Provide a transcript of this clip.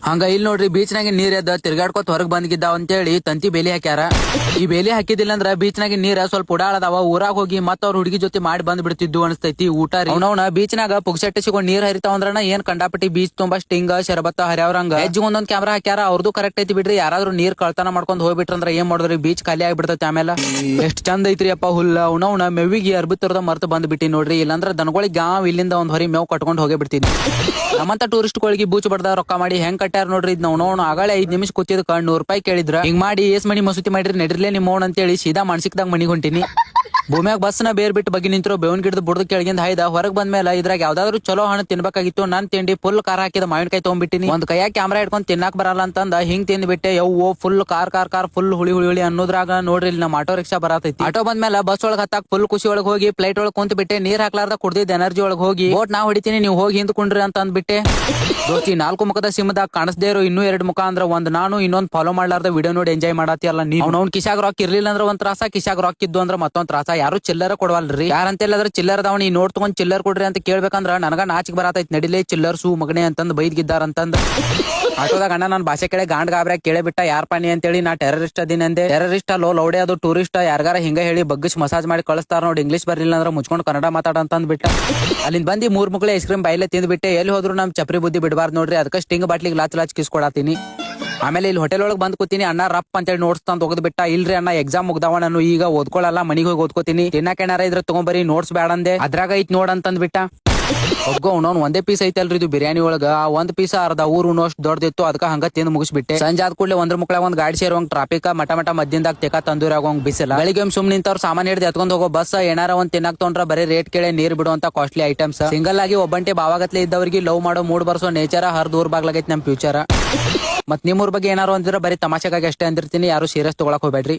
ಹಂಗ ಇಲ್ಲಿ ನೋಡ್ರಿ ಬೀಚ್ನಾಗ ನೀರ್ ಎದ್ದ ತಿರ್ಗಾಡ್ಕೊತ ಹೊರಗ್ ಬಂದಿದ್ದಾವ ಅಂತೇಳಿ ತಂತಿ ಬೇಲಿ ಹಾಕ್ಯಾರ. ಈ ಬೇಲಿ ಹಾಕಿದಿಲ್ಲ ಅಂದ್ರ ಬೀಚ್ನಾಗ ನೀರ ಸ್ವಲ್ಪ ಉಡಾಳದಾವ, ಊರಾಗ ಹೋಗಿ ಮತ್ತ ಅವ್ರ ಹುಡುಗಿ ಜೊತೆ ಮಾಡಿ ಬಂದ್ ಬಿಡ್ತಿದ್ದು ಅನಸ್ತೈತಿ. ಊಟ ರೀ ಅವನವನ ಬೀಚ್ನಾಗ ಪುಗ್ಸೆಟ್ಟಿ ಸಿಗೊಂಡ್ ನೀರ್ ಹರಿತಾವ ಅಂದ್ರನ ಏನ್ ಕಂಡಾಪಟ್ಟಿ ಬೀಚ್ ತುಂಬಾ ಸ್ಟಿಂಗ್ ಶರಬತ್ತ ಹರ್ಯಾವ್ರಂಗ ಹೆಜ್ಜ್ ಒಂದೊಂದ್ ಕ್ಯಾಮ್ರಾ ಹಾಕ್ಯಾರ. ಅವ್ರದ್ದು ಕರೆಕ್ಟ್ ಐತಿ ಬಿಡ್ರಿ. ಯಾರಾದ್ರೂ ನೀರ್ ಕಳ್ತನ ಮಾಡ್ಕೊಂಡ್ ಹೋಗ್ಬಿಟ್ರಂದ್ರ ಏನ್ ಮಾಡಿದ್ರಿ, ಬೀಚ್ ಖಾಲಿ ಆಗ್ಬಿಡ್ತೈತಿ. ಆಮೇಲೆ ಎಷ್ಟ್ ಚಂದ ಐತ್ರಿ ಅಪ್ಪ ಹುಲ್ಲ. ಅವನವನ ಮೆವಿಗೆ ಅರ್ಬಿತ್ತರದ ಮರ್ತ ಬಂದ್ ಬಿಟ್ಟಿ ನೋಡ್ರಿ. ಇಲ್ಲಾಂದ್ರ ದನಗಳಿಗೆ ಗಾಂವ್ ಇಲ್ಲಿಂದ ಒಂದ್ ಹೊರಿ ಮೇವ್ ಕಟ್ಕೊಂಡ್ ಹೋಗೇ ಬಿಡ್ತೀನಿ. ನಮ್ಮಂತ ಟೂರಿಸ್ಟ್ ಗಳಿಗೆ ಬೂಚ್ ಬಡ್ದ ರೊಕ್ಕ ಮಾಡಿ ಹೆಂಗ್ ಕಟ್ಟಾರ ನೋಡ್ರಿ. ನಾವು ನೋಡ್ ಆಗಳೇ 5 ನಿಮಿಷ ಕೂತಿದ್ಕ 100 ರೂಪಾಯಿ ಕೇಳಿದ್ರ. ಹಿಂಗ್ ಮಾಡಿ ಏಸ್ ಮನಿ ಮಸೂತಿ ಮಾಡಿರಿ ನಡಿರ್ಲೇ ನಿಮ್ ಮೌನ್ ಅಂತೇಳಿ ಸೀದಾ ಮಾನಸಿಕದಾಗ ಮನಿಗ್ ಹೊಂಟಿನಿ. ಭೂಮ್ಯಾಗ ಬಸ್ನ ಬೇರ್ ಬಿಟ್ಟು ಬಗ್ಗಿ ನಿಂತ್ರು ಬೇವನ್ ಗಿಡದ ಬುಡದ ಕೆಳಗಿಂದ ಹಾಯ್ದ ಹೊರಗ್ ಬಂದ್ಮೇಲೆ ಇದ್ರಾಗ ಯಾವ್ದಾದ್ರು ಚಲೋ ಹಣ್ಣು ತಿನ್ಬೇಕಾಗಿತ್ತು. ನಾನ್ ತಿಂಡಿ ಫುಲ್ ಖಾರ ಹಾಕಿದ ಮಾವಿನಕಾಯಿ ತಗೊಂಡ್ಬಿಟ್ಟಿನಿ. ಒಂದ್ ಕೈಯಾಗ ಕ್ಯಾಮ್ರಾ ಇಟ್ಕೊಂಡ್ ತಿನ್ನಾಕ್ ಬರಲ್ಲ ಅಂತಂದ ಹಿಂಗ್ ತಿಂದ್ಬಿಟ್ಟೆ. ಯವ್ವೋ ಫುಲ್ ಕಾರ್ ಫುಲ್ ಹುಳಿ ಹುಳಿ ಅನ್ನೋದ್ರಾಗ ನೋಡ್ರಿ ಇಲ್ಲಿ ನಮ್ಮ ಆಟೋ ರಿಕ್ಷಾ ಬರತೈತಿ. ಆಟೋ ಬಂದ್ಮೇಲೆ ಬಸ್ ಒಳಗ್ ಹತ್ತಾಕ್ ಫುಲ್ ಖುಷಿ ಒಳಗ್ ಹೋಗಿ ಫ್ಲೈಟ್ ಒಳಗ್ ಕುಂತ ಬಿಟ್ಟೆ. ನೀರ್ ಹಾಕ್ಲಾರ್ದ ಕುಡ್ದಿದ್ ಎನರ್ಜಿ ಒಳಗ್ ಹೋಗಿ ಬೋಟ್ ನಾ ಹೊಡಿತೀನಿ ನೀವು ಹೋಗಿ ಹಿಂದ್ಕೊಂಡ್ರಿ ಅಂತ ಅಂದ್ಬಿಟ್ಟೆ. ದೋಸ್ತಿ 4 ಮುಖದ ಸಿಂಹದಾಗ ಕಾಣಿಸ್ದೇ ಇರೋ ಇನ್ನೂ 2 ಮುಖ ಅಂದ್ರ ಒಂದ್ ನಾನು ಇನ್ನೊಂದ್ ಫಾಲೋ ಮಾಡ್ಲಾರ್ದ ವಿಡಿಯೋ ನೋಡಿ ಎಂಜಾಯ್ ಮಾಡತ್ತಿ ಅಲ್ಲ ನೀ. ಅವ್ನ ಕಿಶಾಗ್ ರಾಕ್ ಇರ್ಲಿಲ್ಲ ಅಂದ್ರ ಒಂದ್ ತ್ರಾಸ, ಕಿಶಾಗ್ ರಾಕ್ ಇದ್ದು ಅಂದ್ರ ಮತ್ತೊಂದ್ ತ್ರಾಸ. ಯಾರು ಚಿಲ್ಲರ ಕೊಡವಲ್ರಿ. ಯಾರಂತಿಲ್ಲದ್ರ ಚಿಲ್ಲರ್ದವ್ ನೀ ನೋಡ್ ತಗೊಂಡ್ ಚಿಲ್ಲರ್ ಕೊಡ್ರಿ ಅಂತ ಕೇಳ್ಬೇಕಂದ್ರ ನನಗ ನಾಚಿಕ್ ಬರತೈತಿ. ನಡಿಲೇ ಚಿಲ್ಲರ್ ಸೂ ಮಗನೆ ಅಂತಂದ್ ಬೈದ್ಗಿದ್ದಾರಂತಂದ. ಆಟೋದಾಗ ಅಣ್ಣ ನನ್ ಭಾಷೆ ಕಡೆ ಗಾಂಡ್ ಗಾಬ್ರ್ಯಾಗ ಕೇಳೇ ಬಿಟ್ಟ ಯಾರ್ ಪಾನಿ ಅಂತೇಳಿ. ನಾ ಟೆರರಿಸ್ಟ್ ಅದಿನಂದೆ. ಟೆರರಿಸ್ಟ್ ಅಲ್ಲೋ ಲೌಡೆ ಅದು ಟೂರಿಸ್ಟ್. ಯಾರ್ಗಾರ ಹಿಂಗ ಹೇಳಿ ಬಗ್ಗಿಸ್ ಮಸಾಜ್ ಮಾಡಿ ಕಳಿಸ್ತಾರ ನೋಡಿ. ಇಂಗ್ಲಿಷ್ ಬರ್ಲಿಲ್ಲ ಅಂದ್ರ ಮುಚ್ಕೊಂಡ್ ಕನ್ನಡ ಮಾತಾಡ ಅಂತಂದ್ ಬಿಟ್ಟ. ಅಲ್ಲಿಂದ ಬಂದಿ 3 ಮುಕ್ಳೆ ಐಸ್ ಕ್ರೀಮ್ ಬೈಲೆ ತಿಂದ್ಬಿಟ್ಟೆ. ಎಲ್ಲಿ ಹೋದ್ರು ನಮ್ ಚಪ್ರಿ ಬುದ್ಧಿ ಬಿಡಬಾರ್ದು ನೋಡ್ರಿ. ಅದಕ್ಕೆ ಸ್ಟಿಂಗ್ ಬಾಟ್ಲಿಗೆ ಲಾಚ್ ಕಿಸ್ಕೊಡತೀನಿ. ಆಮೇಲೆ ಇಲ್ಲಿ ಹೋಟೆಲ್ ಒಳಗ್ ಬಂದ್ ಕೂತೀನಿ. ಅಣ್ಣ ರಪ್ ಅಂತೇಳಿ ನೋಟ್ಸ್ ತಂದ್ ಹೋಗದ್ ಬಿಟ್ಟ. ಇಲ್ರಿ ಅಣ್ಣ ಎಕ್ಸಾಮ್ ಮುಗ್ದಾವ, ನಾನು ಈಗ ಓದ್ಕೊಳ್ಳಲ್ಲ, ಮನಿಗ್ ಹೋಗಿ ಓದ್ಕೋತೀನಿ. ತಿನ್ನಕ್ ಏನಾರ ಇದ್ರ ತಗೊಂಬರಿ, ನೋಟ್ಸ್ ಬೇಡ ಅಂದೆ. ಅದ್ರಾಗ ಐತ್ ನೋಡ್ ಅಂತಂದ್ ಬಿಟ್ಟ. ಒಗ್ಗೋ ಅವ್ನವ್ನ್ ಒಂದೇ ಪೀಸ್ ಐತಲ್ರಿ ಇದು ಬಿರಿಯಾನಿ ಒಳಗ. ಒಂದ್ ಪೀಸ್ ಅರ್ಧ ಊರು ಅಷ್ಟು ದೊಡ್ಡದಿತ್ತು. ಅದಕ್ಕ ಹಂಗ ತಿಂದ್ ಮುಗಿಸ್ಬಿಟ್ಟೆ. ಸಂಜೆ ಆದ ಕೂಡಲೇ ಒಂದ್ರ ಮುಕ್ಳಾಗ ಒಂದ್ ಗಾಡಿ ಸೇರುವಂಗ್ ಟ್ರಾಫಿಕ್ ಮಟ ಮದ್ದಿಂದಾಗ ತೆಕ ತಂದೂರಾಗೋಂಗ್ ಬಿಸಿಲ. ಬೆಳಿಗ್ಗೆ ಸುಮ್ ನಿಂತವ್ರ ಸಾಮಾನ್ ಹಿಡ್ದು ಎತ್ಕೊಂಡ್ ಹೋಗೋ ಬಸ್. ಏನಾರ ಒಂದ್ ತಿನ್ನಕ್ ತೊಗೊಂಡ್ರ ಬರೀ ರೇಟ್ ಕೇಳಿ ನೀರ್ ಬಿಡುವಂತ ಕಾಸ್ಟ್ಲಿ ಐಟಮ್ಸ್. ಸಿಂಗಲ್ ಆಗಿ ಒಬ್ಬಂಟಿ ಬಾವಾಗತ್ಲೆ ಇದ್ದವ್ರಿಗೆ ಲವ್ ಮಾಡೋ ಮೂಡ್ ಬರ್ಸೋ ನೇಚರ ಹರ್ ದೂರ್ ಬಾಗ್ಲಾಗೈತಿ ನಮ್ ಫ್ಯೂಚರ್. ಮತ್ ನಿಮ್ಮೂರ್ ಬಗ್ಗೆ ಏನಾರು ಅಂದಿರ ಬರೀ ತಮಾಷೆಗಾಗಿ ಅಷ್ಟೇ ಅಂದಿರ್ತೀನಿ. ಯಾರು ಸೀರಿಯಸ್ ತಗೊಳಕ್ ಹೋಗ್ಬೇಡ್ರಿ.